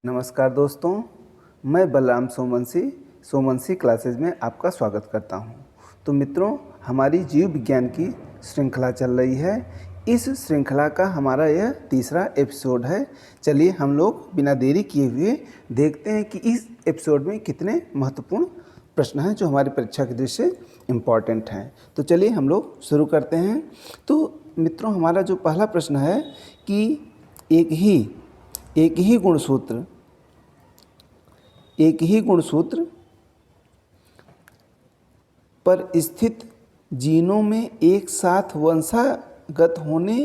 नमस्कार दोस्तों, मैं बलराम सोमवंशी क्लासेज में आपका स्वागत करता हूं। तो मित्रों, हमारी जीव विज्ञान की श्रृंखला चल रही है। इस श्रृंखला का हमारा यह तीसरा एपिसोड है। चलिए हम लोग बिना देरी किए हुए देखते हैं कि इस एपिसोड में कितने महत्वपूर्ण प्रश्न हैं जो हमारी परीक्षा की दृष्टि से इम्पॉर्टेंट हैं। तो चलिए हम लोग शुरू करते हैं। तो मित्रों, हमारा जो पहला प्रश्न है कि एक ही गुणसूत्र पर स्थित जीनों में एक साथ वंशागत होने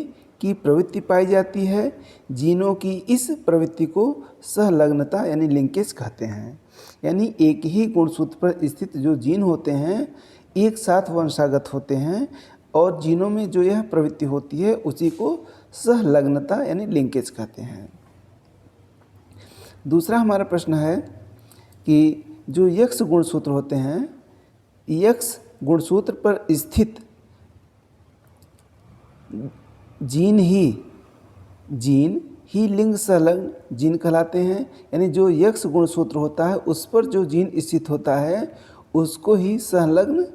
की प्रवृत्ति पाई जाती है। जीनों की इस प्रवृत्ति को सहलग्नता यानी लिंकेज कहते हैं। यानी एक ही गुणसूत्र पर स्थित जो जीन होते हैं एक साथ वंशागत होते हैं और जीनों में जो यह प्रवृत्ति होती है उसी को सहलग्नता यानी लिंकेज कहते हैं। दूसरा हमारा प्रश्न है कि जो यक्स गुणसूत्र होते हैं, यक्स गुणसूत्र पर स्थित जीन ही लिंग संलग्न जीन कहलाते हैं। यानी जो यक्स गुणसूत्र होता है उस पर जो जीन स्थित होता है उसको ही संलग्न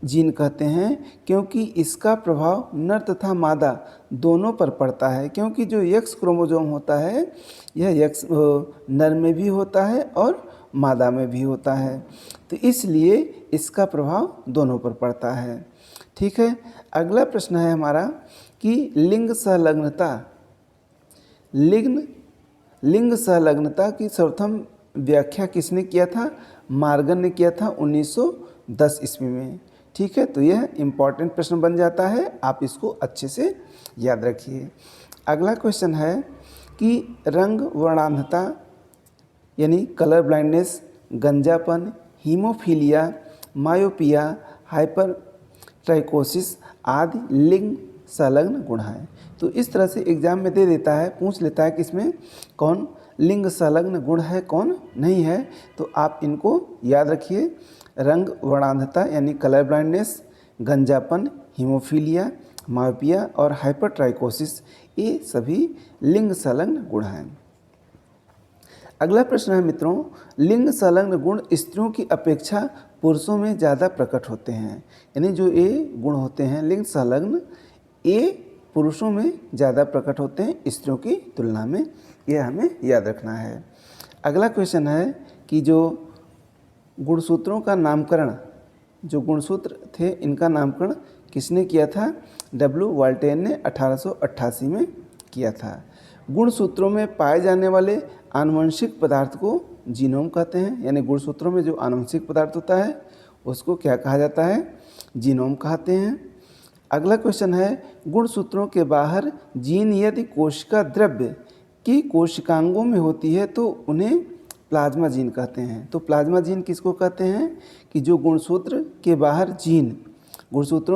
जीन कहते हैं, क्योंकि इसका प्रभाव नर तथा मादा दोनों पर पड़ता है। क्योंकि जो यक्स क्रोमोसोम होता है यह यक्स नर में भी होता है और मादा में भी होता है, तो इसलिए इसका प्रभाव दोनों पर पड़ता है। ठीक है, अगला प्रश्न है हमारा कि लिंग संलग्नता की सर्वप्रथम व्याख्या किसने किया था? मार्गन ने किया था 1910 ईस्वी में। ठीक है, तो यह इम्पॉर्टेंट प्रश्न बन जाता है, आप इसको अच्छे से याद रखिए। अगला क्वेश्चन है कि रंग वर्णांधता यानी कलर ब्लाइंडनेस, गंजापन, हीमोफीलिया, मायोपिया, हाइपर ट्राइकोसिस आदि लिंग संलग्न गुण हैं। तो इस तरह से एग्जाम में दे देता है, पूछ लेता है कि इसमें कौन लिंग संलग्न गुण है कौन नहीं है। तो आप इनको याद रखिए। रंग वर्णांधता यानी कलर ब्लाइंडनेस, गंजापन, हीमोफीलिया, मायोपिया और हाइपर ट्राइकोसिस, ये सभी लिंग संलग्न गुण हैं। अगला प्रश्न है मित्रों, लिंग संलग्न गुण स्त्रियों की अपेक्षा पुरुषों में ज़्यादा प्रकट होते हैं। यानी जो ये गुण होते हैं लिंग संलग्न, ये पुरुषों में ज़्यादा प्रकट होते हैं स्त्रियों की तुलना में, यह हमें याद रखना है। अगला क्वेश्चन है कि जो गुणसूत्रों का नामकरण, जो गुणसूत्र थे इनका नामकरण किसने किया था? W. वाल्टेन ने 1888 में किया था। गुणसूत्रों में पाए जाने वाले आनुवंशिक पदार्थ को जीनोम कहते हैं। यानी गुणसूत्रों में जो आनुवंशिक पदार्थ होता है उसको क्या कहा जाता है? जीनोम कहते हैं। अगला क्वेश्चन है, गुणसूत्रों के बाहर जीन यदि कोशिका द्रव्य की कोशिकांगों में होती है तो उन्हें प्लाज्मा जीन कहते हैं। तो प्लाज्मा जीन किसको कहते हैं? कि जो गुणसूत्रों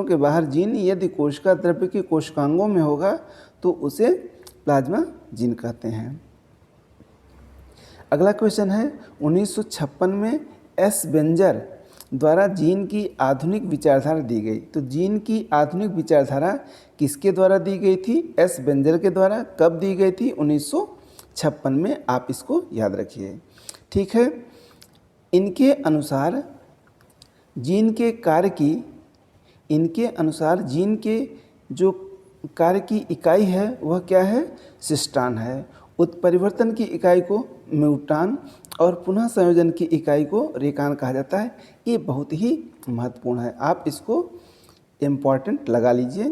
के बाहर जीन यदि कोशिका द्रव्य की कोशिकांगों में होगा तो उसे प्लाज्मा जीन कहते हैं। अगला क्वेश्चन है, 1956 में एस बेंजर द्वारा जीन की आधुनिक विचारधारा दी गई। तो जीन की आधुनिक विचारधारा किसके द्वारा दी गई थी? एस बेंजर के द्वारा। कब दी गई थी? 1956 में, आप इसको याद रखिए। ठीक है, इनके अनुसार जीन के जो कार्य की इकाई है वह क्या है? सिस्टान है। उत्परिवर्तन की इकाई को म्यूटान और पुनः संयोजन की इकाई को रेकान कहा जाता है। ये बहुत ही महत्वपूर्ण है, आप इसको इम्पॉर्टेंट लगा लीजिए।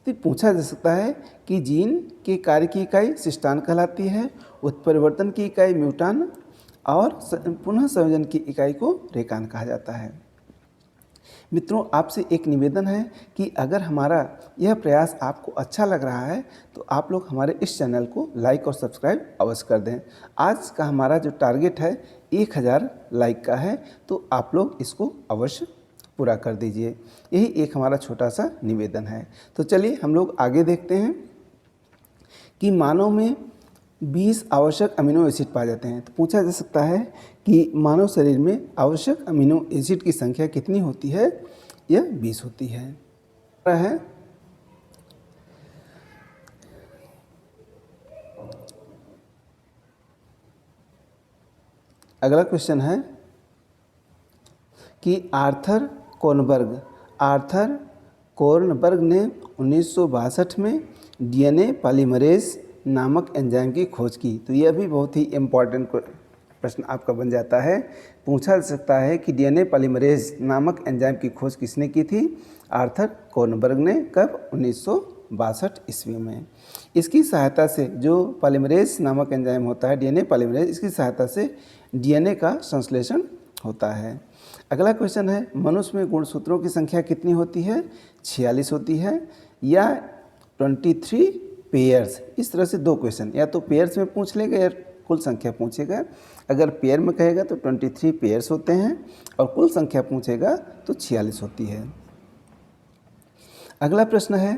तो पूछा जा सकता है कि जीन के कार्य की इकाई सिस्टान कहलाती है, उत्परिवर्तन की इकाई म्यूटान और पुनः संयोजन की इकाई को रेकान कहा जाता है। मित्रों, आपसे एक निवेदन है कि अगर हमारा यह प्रयास आपको अच्छा लग रहा है तो आप लोग हमारे इस चैनल को लाइक और सब्सक्राइब अवश्य कर दें। आज का हमारा जो टारगेट है 1000 लाइक का है, तो आप लोग इसको अवश्य पूरा कर दीजिए। यही एक हमारा छोटा सा निवेदन है। तो चलिए हम लोग आगे देखते हैं कि मानव में 20 आवश्यक अमीनो एसिड पाए जाते हैं। तो पूछा जा सकता है कि मानव शरीर में आवश्यक अमीनो एसिड की संख्या कितनी होती है? यह 20 होती है। अगला क्वेश्चन है कि आर्थर कोर्नबर्ग ने 1962 में डीएनए पॉलीमरेज नामक एंजाइम की खोज की। तो यह भी बहुत ही इम्पॉर्टेंट प्रश्न आपका बन जाता है, पूछा जा सकता है कि डीएनए पॉलीमरेज नामक एंजाइम की खोज किसने की थी? आर्थर कोर्नबर्ग ने। कब? 1962 ईस्वी में। इसकी सहायता से, जो पॉलीमरेज नामक एंजाइम होता है डीएनए पॉलीमरेज, इसकी सहायता से डीएनए का संश्लेषण होता है। अगला क्वेश्चन है, मनुष्य में गुणसूत्रों की संख्या कितनी होती है? 46 होती है या 23 पेयर्स? इस तरह से दो क्वेश्चन, या तो पेयर्स में पूछ लेगा या कुल संख्या पूछेगा। अगर पेयर में कहेगा तो 23 पेयर्स होते हैं और कुल संख्या पूछेगा तो 46 होती है। अगला प्रश्न है,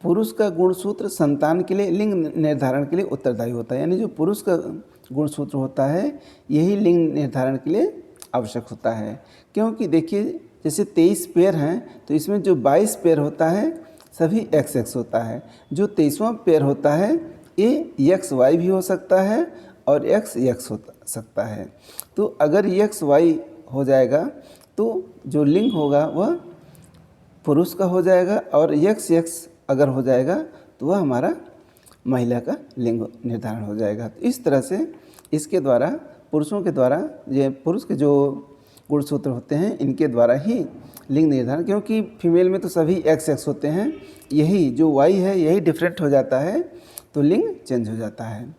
पुरुष का गुणसूत्र संतान के लिए, लिंग निर्धारण के लिए उत्तरदायी होता है। यानी जो पुरुष का गुणसूत्र होता है यही लिंग निर्धारण के लिए आवश्यक होता है। क्योंकि देखिए, जैसे 23 पेयर हैं तो इसमें जो 22 पेयर होता है सभी XX होता है। जो 23वां पेयर होता है ये XY भी हो सकता है और XX हो सकता है। तो अगर XY हो जाएगा तो जो लिंग होगा वह पुरुष का हो जाएगा, और XX अगर हो जाएगा तो वह हमारा महिला का लिंग निर्धारण हो जाएगा। तो इस तरह से इसके द्वारा, पुरुषों के द्वारा, ये पुरुष के जो गुणसूत्र होते हैं इनके द्वारा ही लिंग निर्धारण, क्योंकि फीमेल में तो सभी XX होते हैं, यही जो Y है यही डिफरेंट हो जाता है तो लिंग चेंज हो जाता है।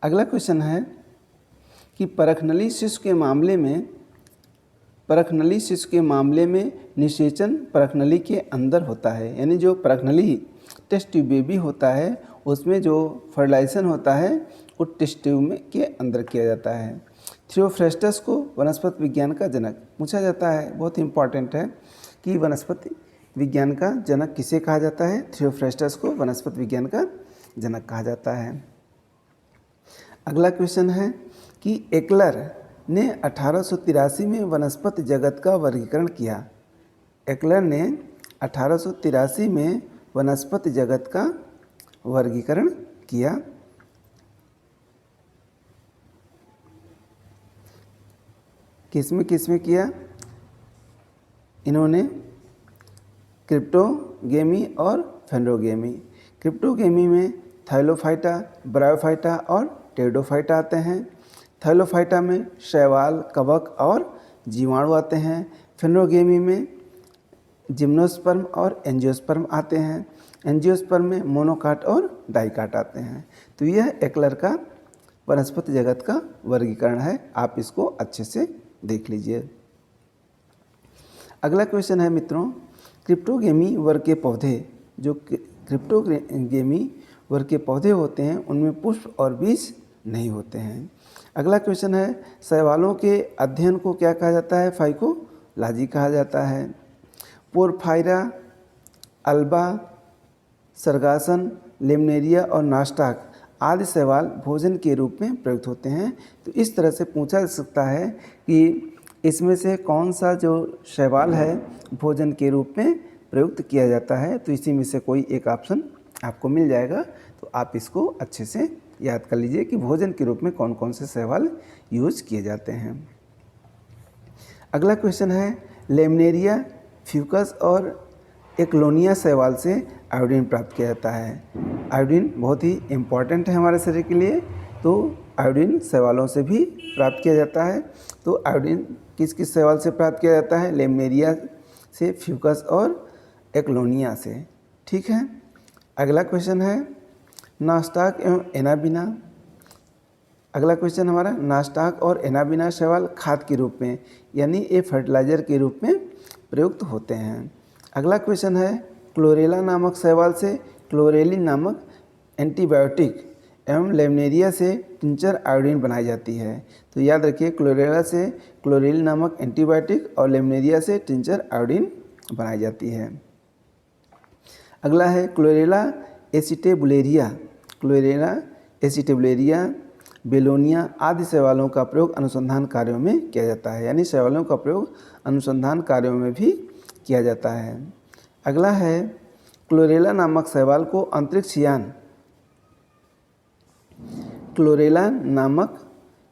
अगला क्वेश्चन है कि परखनली शिशु के मामले में निषेचन परखनली के अंदर होता है। यानी जो परखनली टेस्ट ट्यूब बेबी होता है उसमें जो फर्टिलाइजेशन होता है वो टेस्ट ट्यूब में के अंदर किया जाता है। थियोफ्रेस्टस को वनस्पति विज्ञान का जनक पूछा जाता है। बहुत इंपॉर्टेंट है कि वनस्पति विज्ञान का जनक किसे कहा जाता है? थियोफ्रेस्टस को वनस्पति विज्ञान का जनक कहा जाता है। अगला क्वेश्चन है कि एक्लर ने 1883 में वनस्पति जगत का वर्गीकरण किया। एक्लर ने 1883 में वनस्पति जगत का वर्गीकरण किया। किसमें किया? इन्होंने क्रिप्टोगेमी और फेनोगेमी। क्रिप्टोगेमी में थाइलोफाइटा, ब्रायोफाइटा और टेरिडोफाइटा आते हैं। थाइलोफाइटा में शैवाल, कवक और जीवाणु आते हैं। फेनोगेमी में जिम्नोस्पर्म और एंजियोस्पर्म आते हैं। एंजियोस्पर्म में मोनोकाट और डाइकाट आते हैं। तो यह एक्लर का वनस्पति जगत का वर्गीकरण है, आप इसको अच्छे से देख लीजिए। अगला क्वेश्चन है मित्रों, क्रिप्टोगेमी वर्ग के पौधे, जो क्रिप्टोगेमी वर्ग के पौधे होते हैं उनमें पुष्प और बीज नहीं होते हैं। अगला क्वेश्चन है, शैवालों के अध्ययन को क्या कहा जाता है? फाइकोलॉजी कहा जाता है। पोरफायरा, अल्बा, सरगासन, लेमनेरिया और नास्टाक आदि शैवाल भोजन के रूप में प्रयुक्त होते हैं। तो इस तरह से पूछा जा सकता है कि इसमें से कौन सा जो शैवाल है भोजन के रूप में प्रयुक्त किया जाता है। तो इसी में से कोई एक ऑप्शन आपको मिल जाएगा, तो आप इसको अच्छे से याद कर लीजिए कि भोजन के रूप में कौन कौन से शैवाल यूज किए जाते हैं। अगला क्वेश्चन है, लेमनेरिया, फ्यूकस और एक्लोनिया शैवाल से आयोडीन प्राप्त किया जाता है। आयोडीन बहुत ही इम्पॉर्टेंट है हमारे शरीर के लिए, तो आयोडीन शैवालों से भी प्राप्त किया जाता है। तो आयोडीन किस किस शैवाल से प्राप्त किया जाता है? लेमनेरिया से, फ्यूकस और एक्लोनिया से। ठीक है। अगला क्वेश्चन है, नास्टाक एवं एनाबिना। अगला क्वेश्चन हमारा, नास्टाक और एनाबिना शैवाल खाद के रूप में, यानी ये फर्टिलाइजर के रूप में प्रयुक्त होते हैं। अगला क्वेश्चन है, क्लोरेला नामक शैवाल से क्लोरेलिन नामक एंटीबायोटिक एवं लेमनेरिया से टिंचर आयोडीन बनाई जाती है। तो याद रखिए, क्लोरेला से क्लोरेलिन नामक एंटीबायोटिक और लेमनेरिया से टिंचर आयोडीन बनाई जाती है। अगला है, क्लोरेला एसिटेबुलेरिया, बेलोनिया आदि शैवालों का प्रयोग अनुसंधान कार्यों में किया जाता है। यानी शैवालों का प्रयोग अनुसंधान कार्यों में भी किया जाता है। अगला है, क्लोरेला नामक शैवाल को अंतरिक्ष यान, क्लोरेला नामक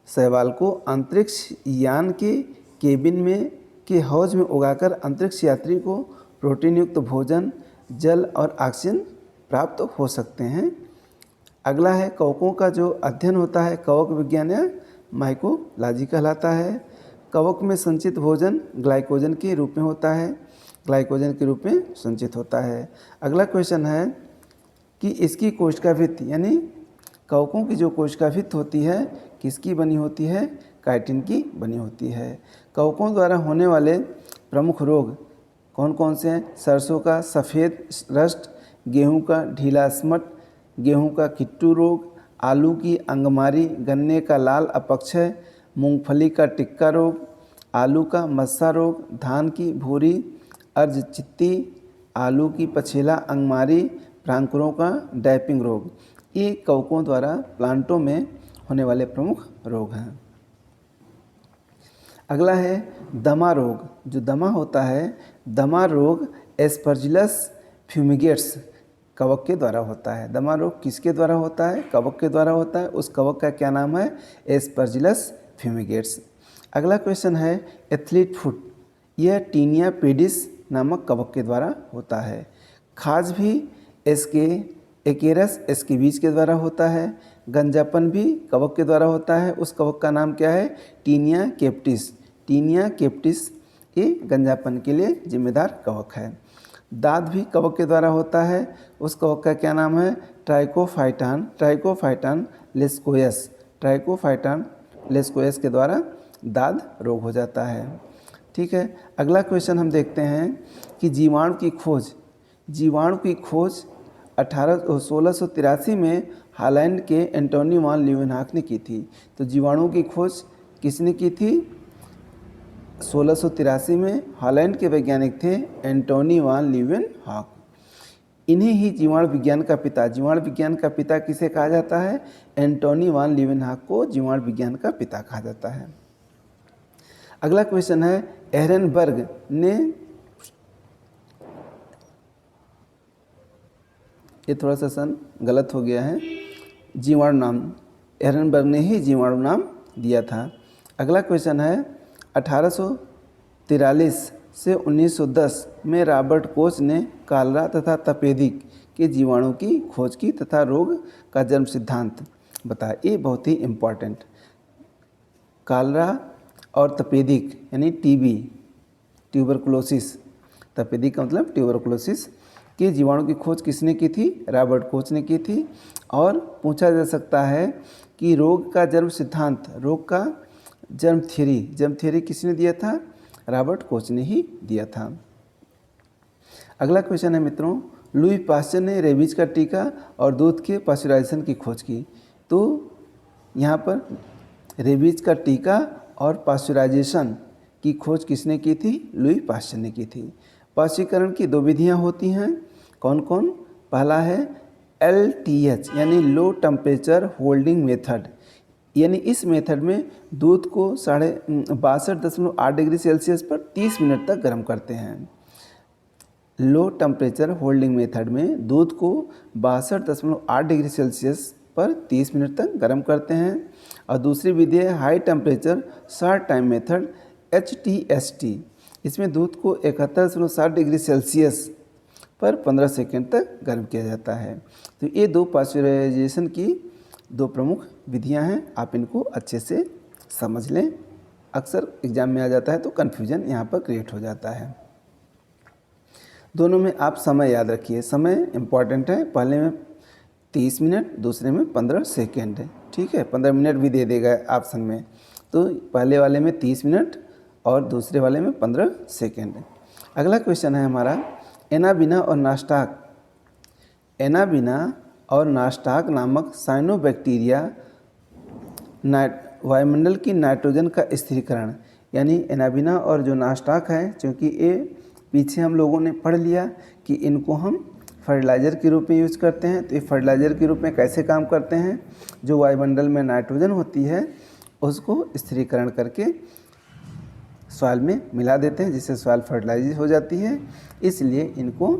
शैवाल को अंतरिक्ष यान के केबिन में के हौज में उगाकर अंतरिक्ष यात्री को प्रोटीन युक्त भोजन, जल और ऑक्सीजन प्राप्त हो सकते हैं। अगला है कवकों का जो अध्ययन होता है कवक विज्ञान या माइकोलॉजी कहलाता है। कवक में संचित भोजन ग्लाइकोजन के रूप में होता है, ग्लाइकोजन के रूप में संचित होता है। अगला क्वेश्चन है कि इसकी कोशिकाभित्ति यानी कवकों की जो कोशिकाभित्ति होती है किसकी बनी होती है, काइटिन की बनी होती है। कवकों द्वारा होने वाले प्रमुख रोग कौन कौन से हैं? सरसों का सफ़ेद रस्ट, गेहूं का ढीला स्मट, गेहूं का किट्टू रोग, आलू की अंगमारी, गन्ने का लाल अपक्षय, मूंगफली का टिक्का रोग, आलू का मस्सा रोग, धान की भूरी अर्ज चित्ती, आलू की पछेला अंगमारी, प्रांकुरों का डैपिंग रोग। ये कवकों द्वारा प्लांटों में होने वाले प्रमुख रोग हैं। अगला है दमा रोग। जो दमा होता है, दमा रोग एस्परजिलस फ्यूमिगेट्स कवक के द्वारा होता है। दमा रोग किसके द्वारा होता है? कवक के द्वारा होता है। उस कवक का क्या नाम है? एस्परजिलस फ्यूमिगेट्स। अगला क्वेश्चन है एथलीट फुट। यह टीनिया पेडिस नामक कवक के द्वारा होता है। खाज भी एकेरस एस्केबीज के द्वारा होता है। गंजापन भी कवक के द्वारा होता है। उस कवक का नाम क्या है? टीनिया केप्टिस। टीनिया केप्टिस ये गंजापन के लिए जिम्मेदार कवक है। दाद भी कवक के द्वारा होता है। उस कवक का क्या नाम है? ट्राइकोफाइटान लेस्कोयस। ट्राइकोफाइटान लेस्कोयस के द्वारा दाद रोग हो जाता है। ठीक है, अगला क्वेश्चन हम देखते हैं कि जीवाणु की खोज। जीवाणु की खोज 1683 में हॉलैंड के एंटोनी वान लीeuwenhoek ने की थी। तो जीवाणुओं की खोज किसने की थी? 1683 में हॉलैंड के वैज्ञानिक थे एंटोनी वान लीeuwenhoek। इन्हीं ही जीवाणु विज्ञान का पिता, जीवाणु विज्ञान का पिता किसे कहा जाता है? एंटोनी वान लीeuwenhoek को जीवाणु विज्ञान का पिता कहा जाता है। अगला क्वेश्चन है एहरेनबर्ग ने, ये थोड़ा सा सन गलत हो गया है, जीवाणु नाम एहरेनबर्ग ने ही जीवाणु नाम दिया था। अगला क्वेश्चन है 1843 से 1910 में रॉबर्ट कोच ने कालरा तथा तपेदिक के जीवाणु की खोज की तथा रोग का जन्म सिद्धांत बताया। ये बहुत ही इम्पॉर्टेंट। कालरा और तपेदिक यानी टीबी ट्यूबरकुलोसिस, तपेदिक का मतलब ट्यूबरकुलोसिस के जीवाणु की खोज किसने की थी? रॉबर्ट कोच ने की थी। और पूछा जा सकता है कि रोग का जन्म सिद्धांत, रोग का जन्म थ्योरी किसने दिया था? रॉबर्ट कोच ने ही दिया था। अगला क्वेश्चन है मित्रों, लुई पास्चर ने रेबीज का टीका और दूध के पाश्चराइजेशन की खोज की। तो यहाँ पर रेबीज का टीका और पाश्चराइजेशन की खोज किसने की थी? लुई पास्चर ने की थी। पाश्चरीकरण की दो विधियाँ होती हैं, कौन कौन? पहला है LTH यानी लो टेम्परेचर होल्डिंग मेथड, यानी इस मेथड में दूध को 62.8 डिग्री सेल्सियस पर 30 मिनट तक गर्म करते हैं। लो टेम्परेचर होल्डिंग मेथड में दूध को 62.8 डिग्री सेल्सियस पर 30 मिनट तक गर्म करते हैं। और दूसरी विधि है high temperature short time method HTST। इसमें दूध को 71.7 डिग्री सेल्सियस पर 15 सेकंड तक गर्म किया जाता है। तो ये दो पाश्चराइजेशन की दो प्रमुख विधियां हैं, आप इनको अच्छे से समझ लें। अक्सर एग्जाम में आ जाता है तो कन्फ्यूजन यहाँ पर क्रिएट हो जाता है। दोनों में आप समय याद रखिए, समय इम्पॉर्टेंट है। पहले में 30 मिनट, दूसरे में 15 सेकेंड है। ठीक है, 15 मिनट भी दे देगा ऑप्शन में। तो पहले वाले में 30 मिनट और दूसरे वाले में 15 सेकेंड। अगला क्वेश्चन है हमारा एनाबिना और नास्टाक। एनाबिना और नास्टाक नामक साइनोबैक्टीरिया वायुमंडल की नाइट्रोजन का स्थिरीकरण, यानी एनाबिना और जो नास्टाक है, क्योंकि ये पीछे हम लोगों ने पढ़ लिया कि इनको हम फर्टिलाइज़र के रूप में यूज़ करते हैं। तो ये फर्टिलाइज़र के रूप में कैसे काम करते हैं? जो वायुमंडल में नाइट्रोजन होती है उसको स्थिरीकरण करके सॉइल में मिला देते हैं, जिससे सॉइल फर्टिलाइज हो जाती है। इसलिए इनको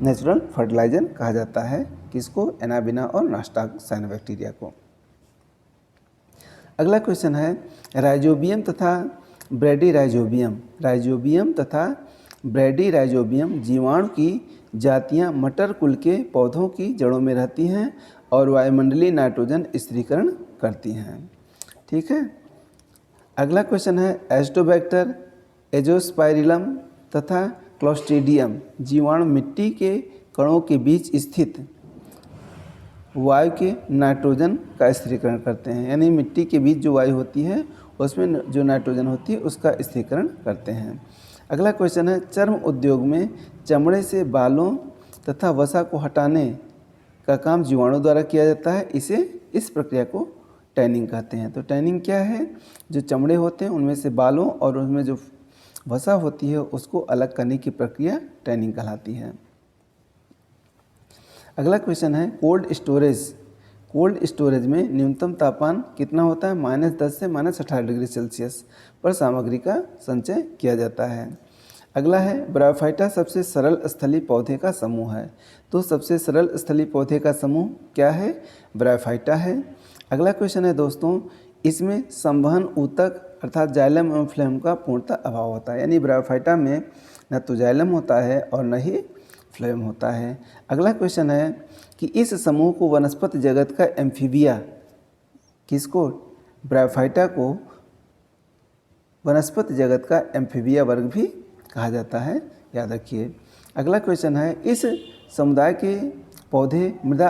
नेचुरल फर्टिलाइजर कहा जाता है। किसको? एनाबिना और नास्टाक साइनोबैक्टीरिया को। अगला क्वेश्चन है राइजोबियम तथा राइजोबियम तथा ब्रैडीराइजोबियम जीवाणु की जातियां मटर कुल के पौधों की जड़ों में रहती हैं और वायुमंडलीय नाइट्रोजन स्थिरीकरण करती हैं। ठीक है। अगला क्वेश्चन है एस्टोबैक्टर, एजोस्पाइरिलम तथा क्लोस्ट्रीडियम जीवाणु मिट्टी के कणों के बीच स्थित वायु के नाइट्रोजन का स्थिरीकरण करते हैं, यानी मिट्टी के बीच जो वायु होती है उसमें जो नाइट्रोजन होती है उसका स्थिरीकरण करते हैं। अगला क्वेश्चन है चर्म उद्योग में चमड़े से बालों तथा वसा को हटाने का काम जीवाणु द्वारा किया जाता है, इस प्रक्रिया को टैनिंग कहते हैं। तो टैनिंग क्या है? जो चमड़े होते हैं उनमें से बालों और उनमें जो वसा होती है उसको अलग करने की प्रक्रिया टैनिंग कहलाती है। अगला क्वेश्चन है कोल्ड स्टोरेज में न्यूनतम तापमान कितना होता है? -10 से -18 डिग्री सेल्सियस पर सामग्री का संचय किया जाता है। अगला है ब्रायोफाइटा सबसे सरल स्थलीय पौधे का समूह है। तो सबसे सरल स्थलीय पौधे का समूह क्या है? ब्रायोफाइटा है। अगला क्वेश्चन है दोस्तों, इसमें संवहन ऊतक अर्थात जाइलम एवं फ्लेम का पूर्णतः अभाव होता है, यानी ब्रायोफाइटा में न तो जाइलम होता है और न ही फ्लेम होता है। अगला क्वेश्चन है कि इस समूह को वनस्पति जगत का एम्फीबिया, किसको? ब्रायोफाइटा को वनस्पति जगत का एम्फीबिया वर्ग भी कहा जाता है, याद रखिए। अगला क्वेश्चन है इस समुदाय के पौधे मृदा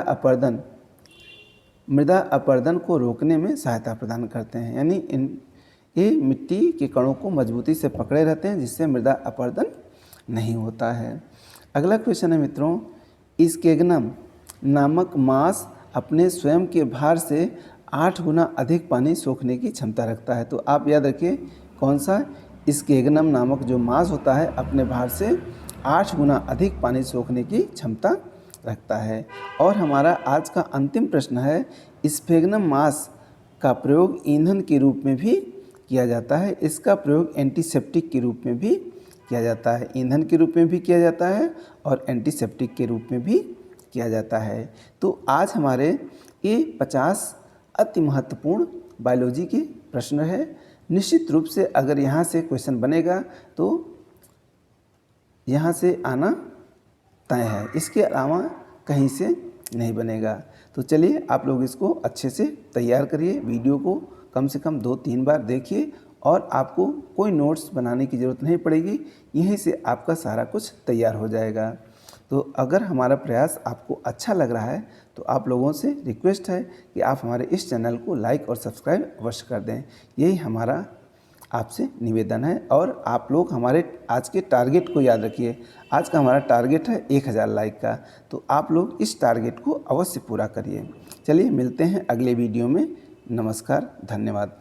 अपरदन को रोकने में सहायता प्रदान करते हैं, यानी ये मिट्टी के कणों को मजबूती से पकड़े रहते हैं जिससे मृदा अपरदन नहीं होता है। अगला क्वेश्चन है मित्रों, स्केग्नम नामक मांस अपने स्वयं के भार से 8 गुना अधिक पानी सोखने की क्षमता रखता है। तो आप याद रखिए कौन सा? स्केग्नम नामक जो मांस होता है अपने भार से 8 गुना अधिक पानी सोखने की क्षमता रखता है। और हमारा आज का अंतिम प्रश्न है स्फेग्नम मांस का प्रयोग ईंधन के रूप में भी किया जाता है। इसका प्रयोग एंटीसेप्टिक के रूप में भी किया जाता है, ईंधन के रूप में भी किया जाता है और एंटीसेप्टिक के रूप में भी किया जाता है। तो आज हमारे ये 50 अति महत्वपूर्ण बायोलॉजी के प्रश्न है। निश्चित रूप से अगर यहाँ से क्वेश्चन बनेगा तो यहाँ से आना तय है, इसके अलावा कहीं से नहीं बनेगा। तो चलिए आप लोग इसको अच्छे से तैयार करिए, वीडियो को कम से कम 2-3 बार देखिए और आपको कोई नोट्स बनाने की ज़रूरत नहीं पड़ेगी, यहीं से आपका सारा कुछ तैयार हो जाएगा। तो अगर हमारा प्रयास आपको अच्छा लग रहा है तो आप लोगों से रिक्वेस्ट है कि आप हमारे इस चैनल को लाइक और सब्सक्राइब अवश्य कर दें, यही हमारा आपसे निवेदन है। और आप लोग हमारे आज के टारगेट को याद रखिए, आज का हमारा टारगेट है 1000 लाइक का, तो आप लोग इस टारगेट को अवश्य पूरा करिए। चलिए मिलते हैं अगले वीडियो में। नमस्कार, धन्यवाद।